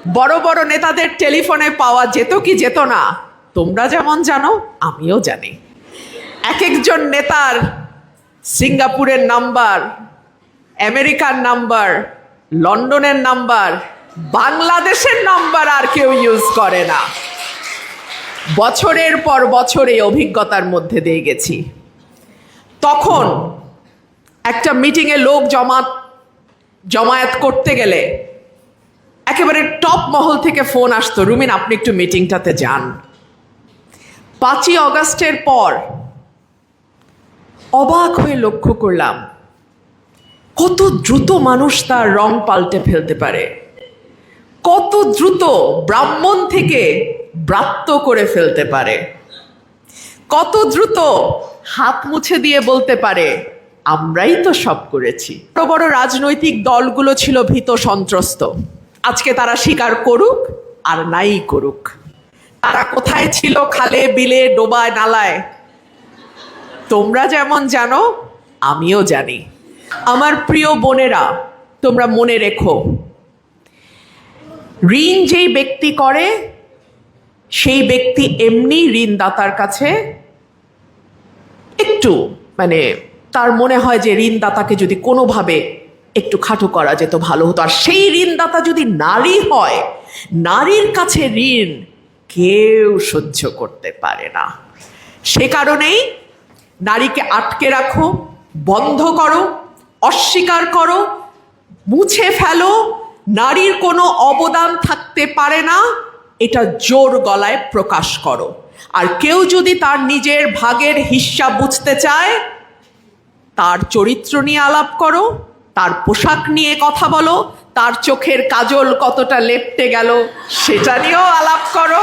বড় বড় নেতাদের টেলিফোনে পাওয়া যেত কি যেত না তোমরা যেমন জানো আমিও জানি। এক একজন নেতার সিঙ্গাপুরের নাম্বার, আমেরিকার নাম্বার, লন্ডনের নাম্বার, বাংলাদেশের নাম্বার আর কেউ ইউজ করে না। বছরের পর বছর এই অভিজ্ঞতার মধ্যে দিয়ে গেছি। তখন একটা মিটিংয়ে লোক জমায়েত করতে গেলে একেবারে টপ মহল থেকে ফোন আসতো, রুমিন আপনি একটু মিটিংটাতে যান। 5ই অগাস্টের পর অবাক হয়ে লক্ষ্য করলাম কত দ্রুত মানুষ তার রং পাল্টে ফেলতে পারে, কত দ্রুত ব্রাহ্মণ থেকে ব্রাত্য করে ফেলতে পারে, কত দ্রুত হাত মুছে দিয়ে বলতে পারে আমরাই তো সব করেছি। বড় বড় রাজনৈতিক দলগুলো ছিল ভীত সন্ত্রস্ত। আজকে তারা স্বীকার করুক আর নাই করুক, তারা কোথায় ছিল খালে বিলে ডোবায় নালায় তোমরা যেমন জানো আমিও জানি। আমার প্রিয় বোনেরা, তোমরা মনে রেখো, ঋণ যেই ব্যক্তি করে সেই ব্যক্তি এমনি ঋণদাতার কাছে একটু তার মনে হয় যে ঋণদাতাকে যদি কোনোভাবে একটু খাটো করা যেত ভালো হতো। আর সেই ঋণদাতা যদি নারী হয়, নারীর কাছে ঋণ কেউ সহ্য করতে পারে না। সে কারণেই নারীকে আটকে রাখো, বন্ধ করো, অস্বীকার করো, মুছে ফেলো। নারীর কোনো অবদান থাকতে পারে না, এটা জোর গলায় প্রকাশ করো। আর কেউ যদি তার নিজের ভাগের হিস্সা বুঝতে চায়, তার চরিত্র নিয়ে আলাপ করো, তার পোশাক নিয়ে কথা বলো, তার চোখের কাজল কতটা লেপ্টে গেল সেটা নিয়েও আলাপ করো।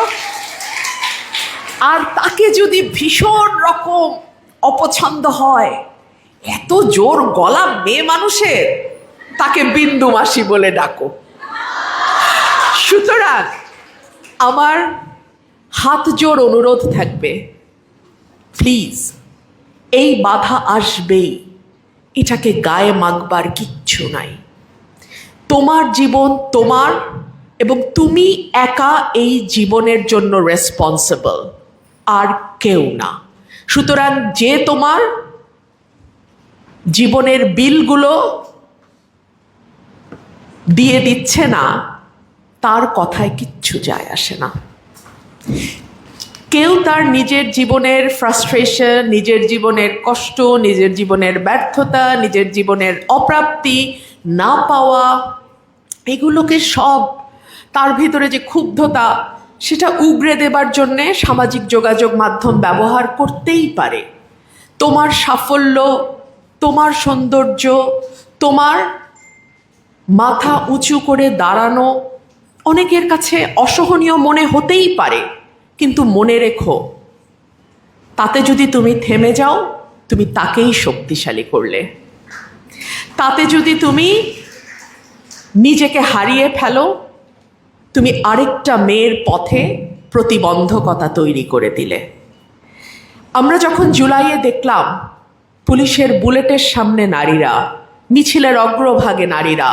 আর তাকে যদি ভীষণ রকম অপছন্দ হয়, এত জোর গলা মেয়ে মানুষের, তাকে বিন্দু মাসি বলে ডাকো। সুতরাং আমার হাত জোর অনুরোধ থাকবে, প্লিজ এই বাধা আসবেই, এটাকে গায়ে মাখবার কিচ্ছু নাই। তোমার জীবন তোমার, এবং তুমি একা এই জীবনের জন্য রেসপন্সিবল, আর কেউ না। সুতরাং যে তোমার জীবনের বিলগুলো দিয়ে দিচ্ছে না, তার কথায় কিচ্ছু যায় আসে না। কেউ তার নিজের জীবনের ফ্রাস্ট্রেশন, নিজের জীবনের কষ্ট, নিজের জীবনের ব্যর্থতা, নিজের জীবনের অপ্রাপ্তি, না পাওয়া, এগুলোকে সব, তার ভিতরে যে ক্ষুব্ধতা, সেটা উগরে দেবার জন্যে সামাজিক যোগাযোগ মাধ্যম ব্যবহার করতেই পারে। তোমার সাফল্য, তোমার সৌন্দর্য, তোমার মাথা উঁচু করে দাঁড়ানো অনেকের কাছে অসহনীয় মনে হতেই পারে, কিন্তু মনে রেখো, তাতে যদি তুমি থেমে যাও, তুমি তাকেই শক্তিশালী করলে। তাতে যদি তুমি নিজেকে হারিয়ে ফেলো, তুমি আরেকটা মেয়ের পথে প্রতিবন্ধকতা তৈরি করে দিলে। আমরা যখন জুলাইয়ে দেখলাম পুলিশের বুলেটের সামনে নারীরা, মিছিলের অগ্রভাগে নারীরা,